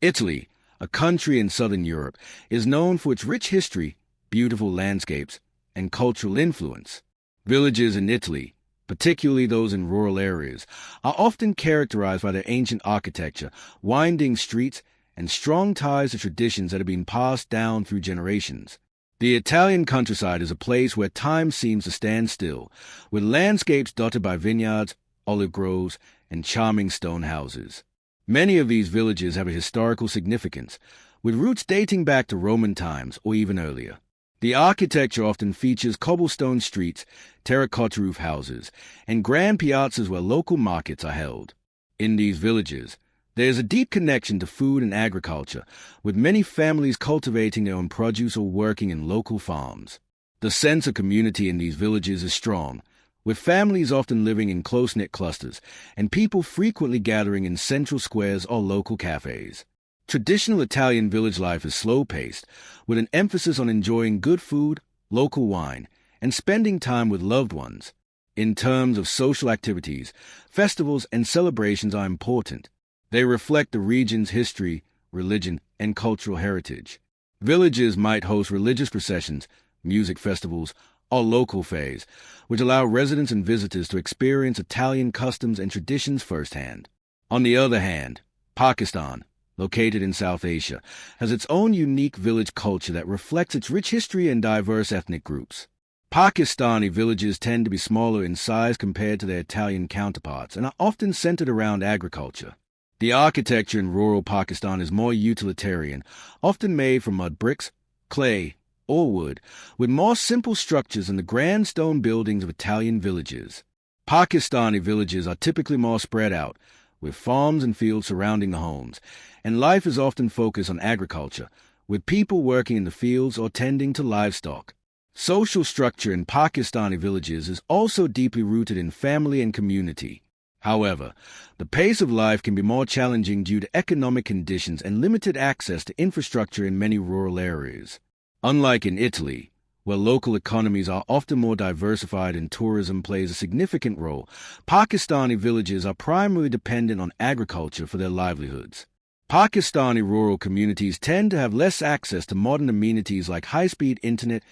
Italy, a country in southern Europe, is known for its rich history, beautiful landscapes, and cultural influence. Villages in Italy, particularly those in rural areas, are often characterized by their ancient architecture, winding streets, and strong ties to traditions that have been passed down through generations. The Italian countryside is a place where time seems to stand still, with landscapes dotted by vineyards, olive groves, and charming stone houses. Many of these villages have a historical significance, with roots dating back to Roman times or even earlier. The architecture often features cobblestone streets, terracotta roof houses, and grand piazzas where local markets are held. In these villages, there is a deep connection to food and agriculture, with many families cultivating their own produce or working in local farms. The sense of community in these villages is strong, with families often living in close-knit clusters and people frequently gathering in central squares or local cafes. Traditional Italian village life is slow-paced, with an emphasis on enjoying good food, local wine, and spending time with loved ones. In terms of social activities, festivals and celebrations are important. They reflect the region's history, religion, and cultural heritage. Villages might host religious processions, music festivals, or local fairs, which allow residents and visitors to experience Italian customs and traditions firsthand. On the other hand, Pakistan, located in South Asia, has its own unique village culture that reflects its rich history and diverse ethnic groups. Pakistani villages tend to be smaller in size compared to their Italian counterparts and are often centered around agriculture. The architecture in rural Pakistan is more utilitarian, often made from mud bricks, clay, or wood, with more simple structures than the grand stone buildings of Italian villages. Pakistani villages are typically more spread out, with farms and fields surrounding the homes, and life is often focused on agriculture, with people working in the fields or tending to livestock. Social structure in Pakistani villages is also deeply rooted in family and community. However, the pace of life can be more challenging due to economic conditions and limited access to infrastructure in many rural areas. Unlike in Italy, where local economies are often more diversified and tourism plays a significant role, Pakistani villages are primarily dependent on agriculture for their livelihoods. Pakistani rural communities tend to have less access to modern amenities like high-speed internet,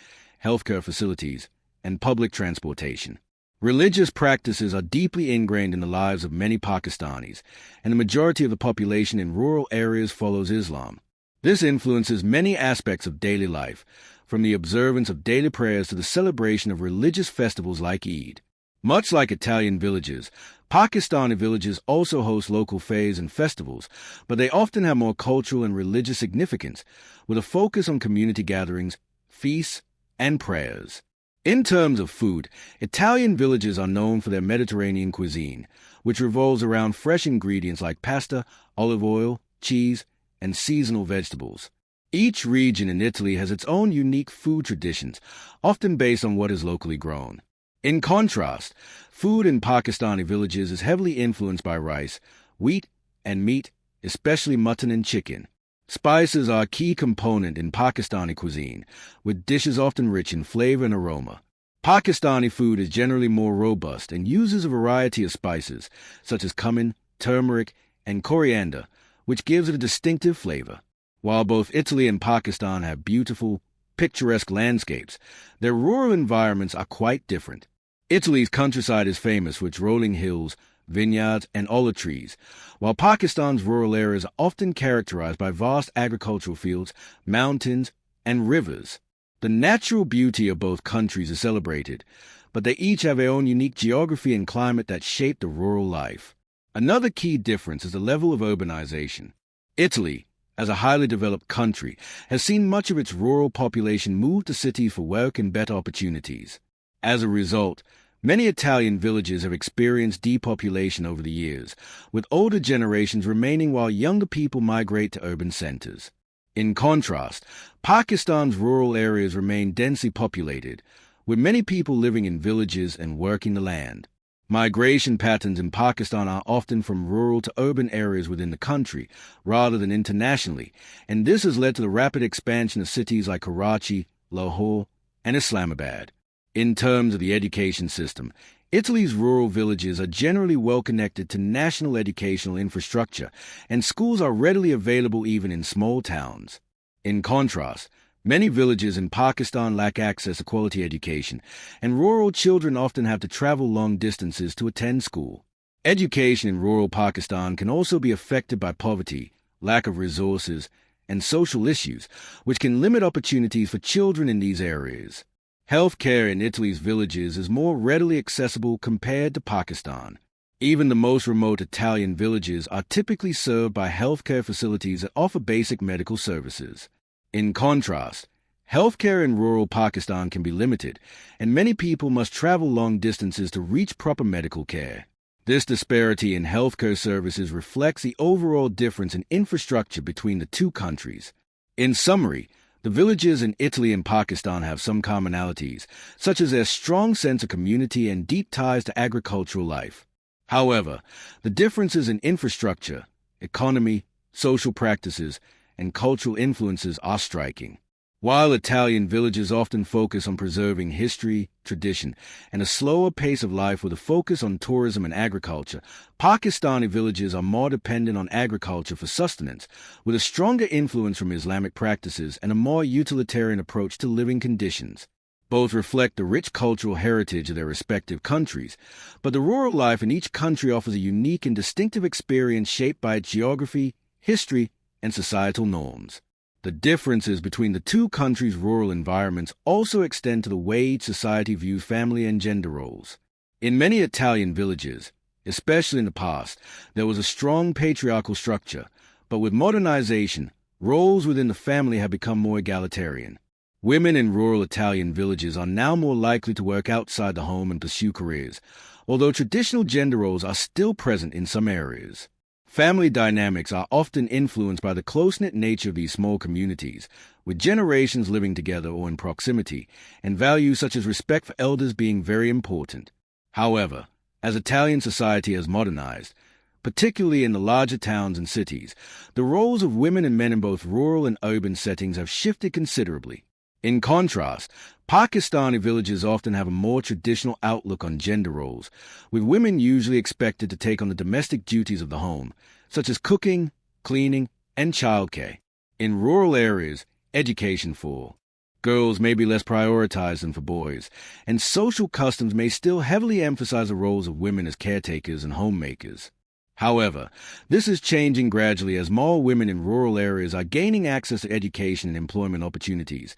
healthcare facilities, and public transportation. Religious practices are deeply ingrained in the lives of many Pakistanis, and the majority of the population in rural areas follows Islam. This influences many aspects of daily life, from the observance of daily prayers to the celebration of religious festivals like Eid. Much like Italian villages, Pakistani villages also host local fairs and festivals, but they often have more cultural and religious significance, with a focus on community gatherings, feasts, and prayers. In terms of food, Italian villages are known for their Mediterranean cuisine, which revolves around fresh ingredients like pasta, olive oil, cheese, and seasonal vegetables. Each region in Italy has its own unique food traditions, often based on what is locally grown. In contrast, food in Pakistani villages is heavily influenced by rice, wheat, and meat, especially mutton and chicken. Spices are a key component in Pakistani cuisine, with dishes often rich in flavor and aroma. Pakistani food is generally more robust and uses a variety of spices, such as cumin, turmeric, and coriander, which gives it a distinctive flavor. While both Italy and Pakistan have beautiful, picturesque landscapes, their rural environments are quite different. Italy's countryside is famous for its rolling hills, vineyards, and olive trees, while Pakistan's rural areas are often characterized by vast agricultural fields, mountains, and rivers. The natural beauty of both countries is celebrated, but they each have their own unique geography and climate that shape the rural life. Another key difference is the level of urbanization. Italy, as a highly developed country, has seen much of its rural population move to cities for work and better opportunities. As a result, many Italian villages have experienced depopulation over the years, with older generations remaining while younger people migrate to urban centers. In contrast, Pakistan's rural areas remain densely populated, with many people living in villages and working the land. Migration patterns in Pakistan are often from rural to urban areas within the country, rather than internationally, and this has led to the rapid expansion of cities like Karachi, Lahore, and Islamabad. In terms of the education system, Italy's rural villages are generally well connected to national educational infrastructure, and schools are readily available even in small towns. In contrast, many villages in Pakistan lack access to quality education, and rural children often have to travel long distances to attend school. Education in rural Pakistan can also be affected by poverty, lack of resources, and social issues, which can limit opportunities for children in these areas. Healthcare in Italy's villages is more readily accessible compared to Pakistan. Even the most remote Italian villages are typically served by healthcare facilities that offer basic medical services. In contrast, healthcare in rural Pakistan can be limited, and many people must travel long distances to reach proper medical care. This disparity in healthcare services reflects the overall difference in infrastructure between the two countries. In summary, the villages in Italy and Pakistan have some commonalities, such as their strong sense of community and deep ties to agricultural life. However, the differences in infrastructure, economy, social practices, and cultural influences are striking. While Italian villages often focus on preserving history, tradition, and a slower pace of life with a focus on tourism and agriculture, Pakistani villages are more dependent on agriculture for sustenance, with a stronger influence from Islamic practices and a more utilitarian approach to living conditions. Both reflect the rich cultural heritage of their respective countries, but the rural life in each country offers a unique and distinctive experience shaped by its geography, history, and societal norms. The differences between the two countries' rural environments also extend to the way each society views family and gender roles. In many Italian villages, especially in the past, there was a strong patriarchal structure, but with modernization, roles within the family have become more egalitarian. Women in rural Italian villages are now more likely to work outside the home and pursue careers, although traditional gender roles are still present in some areas. Family dynamics are often influenced by the close-knit nature of these small communities, with generations living together or in proximity, and values such as respect for elders being very important. However, as Italian society has modernized, particularly in the larger towns and cities, the roles of women and men in both rural and urban settings have shifted considerably. In contrast, Pakistani villages often have a more traditional outlook on gender roles, with women usually expected to take on the domestic duties of the home, such as cooking, cleaning, and childcare. In rural areas, education for girls may be less prioritized than for boys, and social customs may still heavily emphasize the roles of women as caretakers and homemakers. However, this is changing gradually as more women in rural areas are gaining access to education and employment opportunities,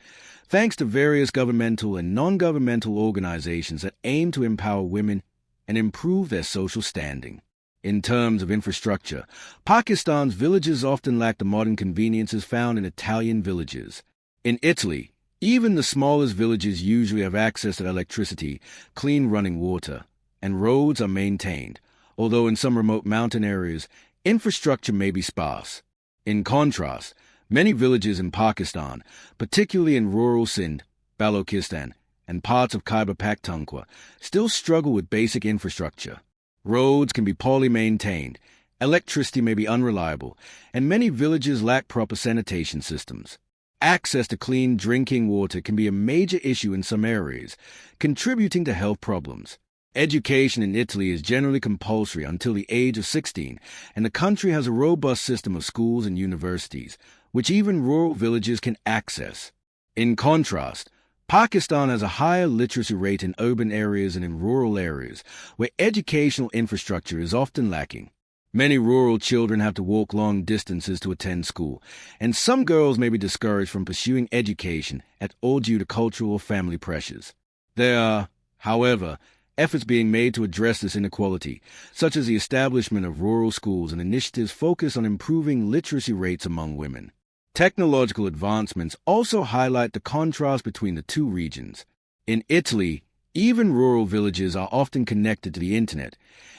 thanks to various governmental and non-governmental organizations that aim to empower women and improve their social standing. In terms of infrastructure, Pakistan's villages often lack the modern conveniences found in Italian villages. In Italy, even the smallest villages usually have access to electricity, clean running water, and roads are maintained, although in some remote mountain areas, infrastructure may be sparse. In contrast, many villages in Pakistan, particularly in rural Sindh, Balochistan, and parts of Khyber Pakhtunkhwa, still struggle with basic infrastructure. Roads can be poorly maintained, electricity may be unreliable, and many villages lack proper sanitation systems. Access to clean drinking water can be a major issue in some areas, contributing to health problems. Education in Italy is generally compulsory until the age of 16, and the country has a robust system of schools and universities, which even rural villages can access. In contrast, Pakistan has a higher literacy rate in urban areas and in rural areas, where educational infrastructure is often lacking. Many rural children have to walk long distances to attend school, and some girls may be discouraged from pursuing education at all due to cultural or family pressures. There are, however, efforts being made to address this inequality, such as the establishment of rural schools and initiatives focused on improving literacy rates among women. Technological advancements also highlight the contrast between the two regions. In Italy, even rural villages are often connected to the internet,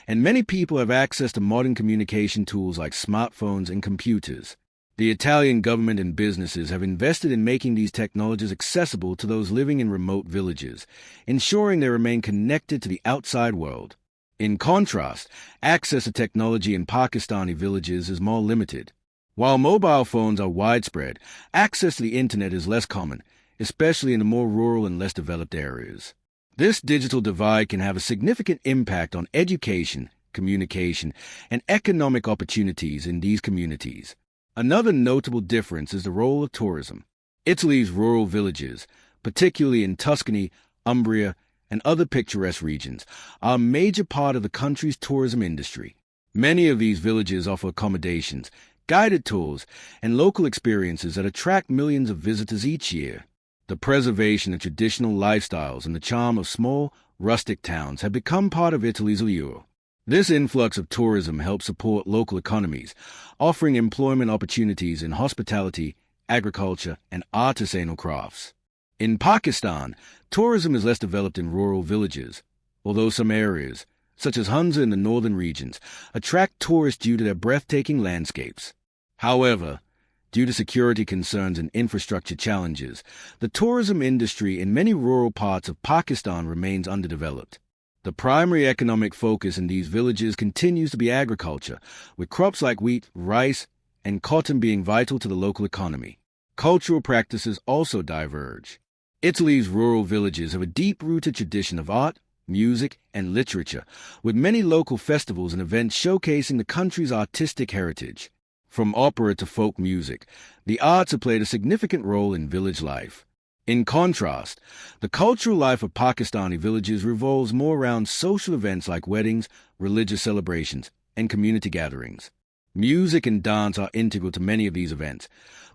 and many people have access to modern communication tools like smartphones and computers. The Italian government and businesses have invested in making these technologies accessible to those living in remote villages, ensuring they remain connected to the outside world. In contrast, access to technology in Pakistani villages is more limited. While mobile phones are widespread, access to the internet is less common, especially in the more rural and less developed areas. This digital divide can have a significant impact on education, communication, and economic opportunities in these communities. Another notable difference is the role of tourism. Italy's rural villages, particularly in Tuscany, Umbria, and other picturesque regions, are a major part of the country's tourism industry. Many of these villages offer accommodations, guided tours, and local experiences that attract millions of visitors each year. The preservation of traditional lifestyles and the charm of small, rustic towns have become part of Italy's allure. This influx of tourism helps support local economies, offering employment opportunities in hospitality, agriculture, and artisanal crafts. In Pakistan, tourism is less developed in rural villages, although some areas, such as Hunza in the northern regions, attract tourists due to their breathtaking landscapes. However, due to security concerns and infrastructure challenges, the tourism industry in many rural parts of Pakistan remains underdeveloped. The primary economic focus in these villages continues to be agriculture, with crops like wheat, rice, and cotton being vital to the local economy. Cultural practices also diverge. Italy's rural villages have a deep-rooted tradition of art, music, and literature, with many local festivals and events showcasing the country's artistic heritage. From opera to folk music, the arts have played a significant role in village life. In contrast, the cultural life of Pakistani villages revolves more around social events like weddings, religious celebrations, and community gatherings. Music and dance are integral to many of these events,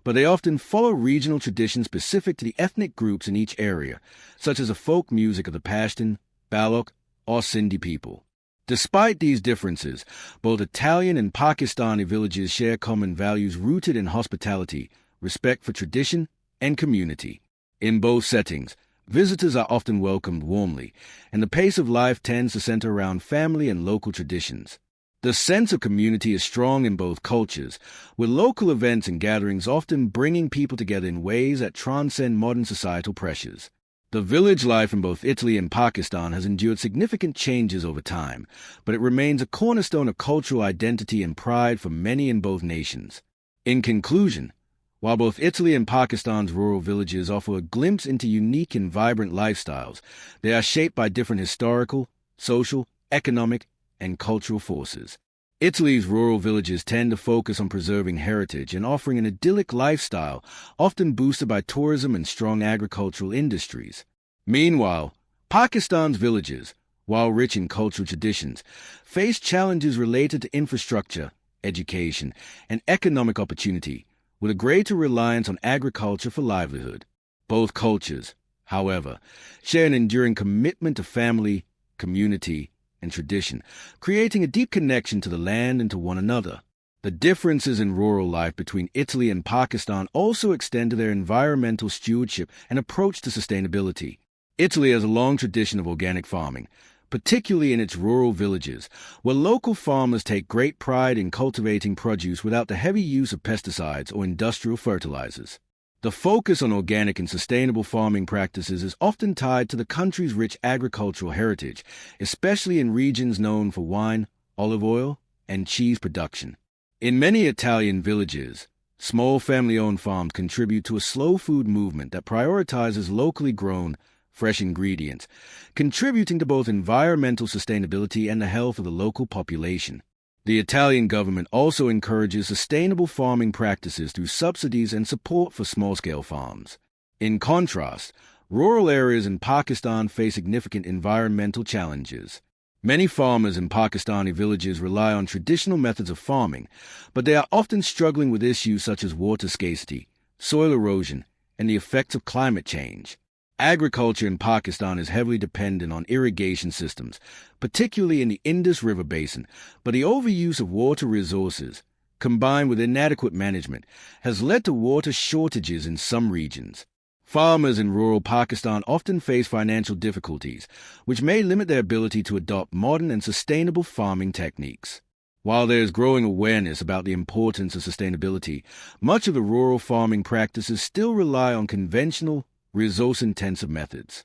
but they often follow regional traditions specific to the ethnic groups in each area, such as the folk music of the Pashtun, Baloch, or Sindhi people. Despite these differences, both Italian and Pakistani villages share common values rooted in hospitality, respect for tradition, and community. In both settings, visitors are often welcomed warmly, and the pace of life tends to center around family and local traditions. The sense of community is strong in both cultures, with local events and gatherings often bringing people together in ways that transcend modern societal pressures. The village life in both Italy and Pakistan has endured significant changes over time, but it remains a cornerstone of cultural identity and pride for many in both nations. In conclusion, while both Italy and Pakistan's rural villages offer a glimpse into unique and vibrant lifestyles, they are shaped by different historical, social, economic, and cultural forces. Italy's rural villages tend to focus on preserving heritage and offering an idyllic lifestyle, often boosted by tourism and strong agricultural industries. Meanwhile, Pakistan's villages, while rich in cultural traditions, face challenges related to infrastructure, education, and economic opportunity, with a greater reliance on agriculture for livelihood. Both cultures, however, share an enduring commitment to family, community, and tradition, creating a deep connection to the land and to one another. The differences in rural life between Italy and Pakistan also extend to their environmental stewardship and approach to sustainability. Italy has a long tradition of organic farming, particularly in its rural villages, where local farmers take great pride in cultivating produce without the heavy use of pesticides or industrial fertilizers. The focus on organic and sustainable farming practices is often tied to the country's rich agricultural heritage, especially in regions known for wine, olive oil, and cheese production. In many Italian villages, small family-owned farms contribute to a slow food movement that prioritizes locally grown, fresh ingredients, contributing to both environmental sustainability and the health of the local population. The Italian government also encourages sustainable farming practices through subsidies and support for small-scale farms. In contrast, rural areas in Pakistan face significant environmental challenges. Many farmers in Pakistani villages rely on traditional methods of farming, but they are often struggling with issues such as water scarcity, soil erosion, and the effects of climate change. Agriculture in Pakistan is heavily dependent on irrigation systems, particularly in the Indus River basin, but the overuse of water resources, combined with inadequate management, has led to water shortages in some regions. Farmers in rural Pakistan often face financial difficulties, which may limit their ability to adopt modern and sustainable farming techniques. While there is growing awareness about the importance of sustainability, much of the rural farming practices still rely on conventional, resource-intensive methods.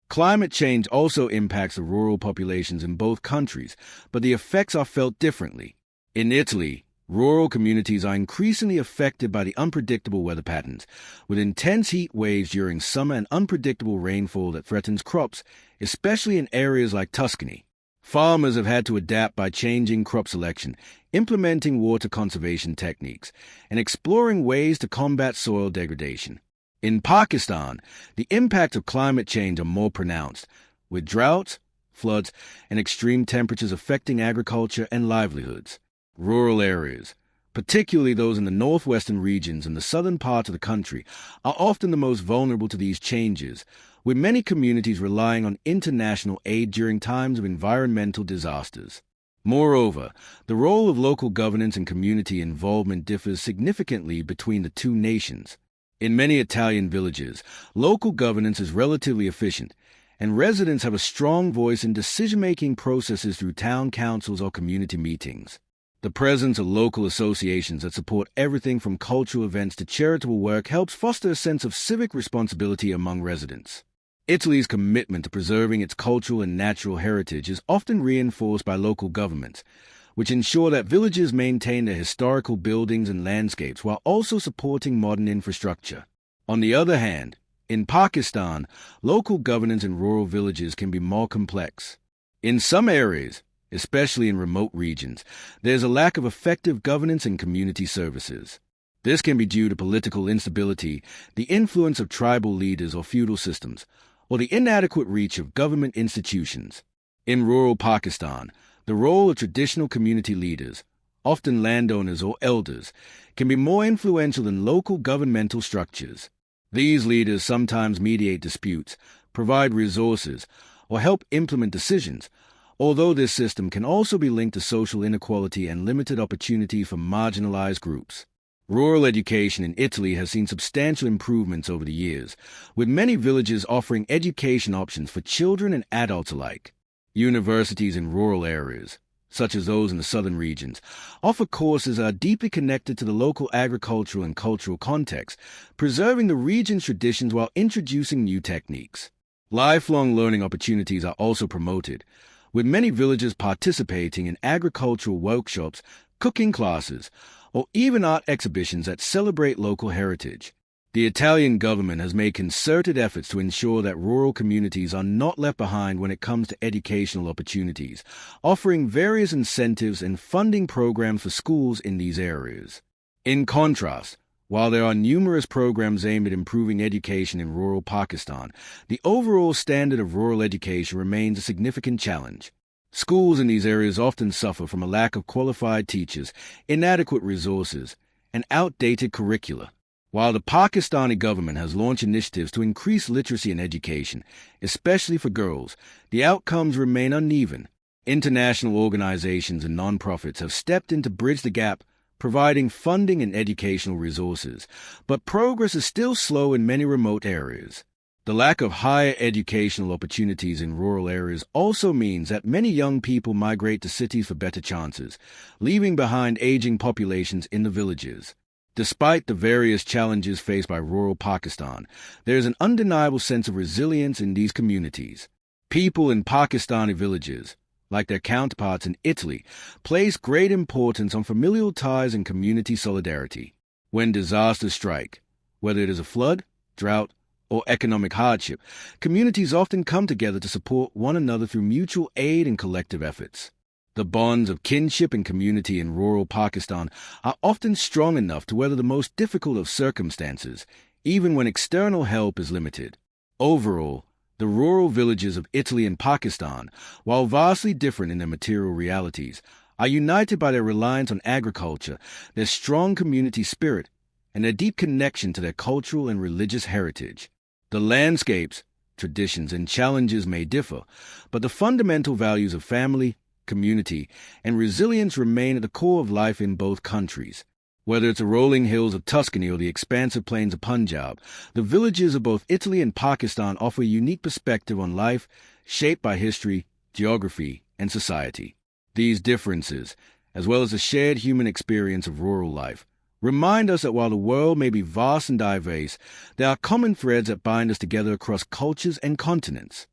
Climate change also impacts the rural populations in both countries, but the effects are felt differently. In Italy, Rural communities are increasingly affected by the unpredictable weather patterns, with intense heat waves during summer and unpredictable rainfall that threatens crops, especially in areas like Tuscany. Farmers have had to adapt by changing crop selection, implementing water conservation techniques, and exploring ways to combat soil degradation. In Pakistan, the impacts of climate change are more pronounced, with droughts, floods, and extreme temperatures affecting agriculture and livelihoods. Rural areas, particularly those in the northwestern regions and the southern parts of the country, are often the most vulnerable to these changes, with many communities relying on international aid during times of environmental disasters. Moreover, the role of local governance and community involvement differs significantly between the two nations. In many Italian villages, local governance is relatively efficient, and residents have a strong voice in decision-making processes through town councils or community meetings. The presence of local associations that support everything from cultural events to charitable work helps foster a sense of civic responsibility among residents. Italy's commitment to preserving its cultural and natural heritage is often reinforced by local governments, which ensure that villages maintain their historical buildings and landscapes while also supporting modern infrastructure. On the other hand, in Pakistan, local governance in rural villages can be more complex. In some areas, especially in remote regions, there's a lack of effective governance and community services. This can be due to political instability, the influence of tribal leaders or feudal systems, or the inadequate reach of government institutions. In rural Pakistan, the role of traditional community leaders, often landowners or elders, can be more influential than local governmental structures. These leaders sometimes mediate disputes, provide resources, or help implement decisions, although this system can also be linked to social inequality and limited opportunity for marginalized groups. Rural education in Italy has seen substantial improvements over the years, with many villages offering education options for children and adults alike. Universities in rural areas, such as those in the southern regions, offer courses that are deeply connected to the local agricultural and cultural context, preserving the region's traditions while introducing new techniques. Lifelong learning opportunities are also promoted, with many villages participating in agricultural workshops, cooking classes, or even art exhibitions that celebrate local heritage. The Italian government has made concerted efforts to ensure that rural communities are not left behind when it comes to educational opportunities, offering various incentives and funding programs for schools in these areas. In contrast, while there are numerous programs aimed at improving education in rural Pakistan, the overall standard of rural education remains a significant challenge. Schools in these areas often suffer from a lack of qualified teachers, inadequate resources, and outdated curricula. While the Pakistani government has launched initiatives to increase literacy and education, especially for girls, the outcomes remain uneven. International organizations and nonprofits have stepped in to bridge the gap, providing funding and educational resources, but progress is still slow in many remote areas. The lack of higher educational opportunities in rural areas also means that many young people migrate to cities for better chances, leaving behind aging populations in the villages. Despite the various challenges faced by rural Pakistan, there is an undeniable sense of resilience in these communities. People in Pakistani villages, like their counterparts in Italy, place great importance on familial ties and community solidarity. When disasters strike, whether it is a flood, drought, or economic hardship, communities often come together to support one another through mutual aid and collective efforts. The bonds of kinship and community in rural Pakistan are often strong enough to weather the most difficult of circumstances, even when external help is limited. Overall, the rural villages of Italy and Pakistan, while vastly different in their material realities, are united by their reliance on agriculture, their strong community spirit, and their deep connection to their cultural and religious heritage. The landscapes, traditions, and challenges may differ, but the fundamental values of family, community, and resilience remain at the core of life in both countries. Whether it's the rolling hills of Tuscany or the expansive plains of Punjab, the villages of both Italy and Pakistan offer a unique perspective on life, shaped by history, geography, and society. These differences, as well as the shared human experience of rural life, remind us that while the world may be vast and diverse, there are common threads that bind us together across cultures and continents.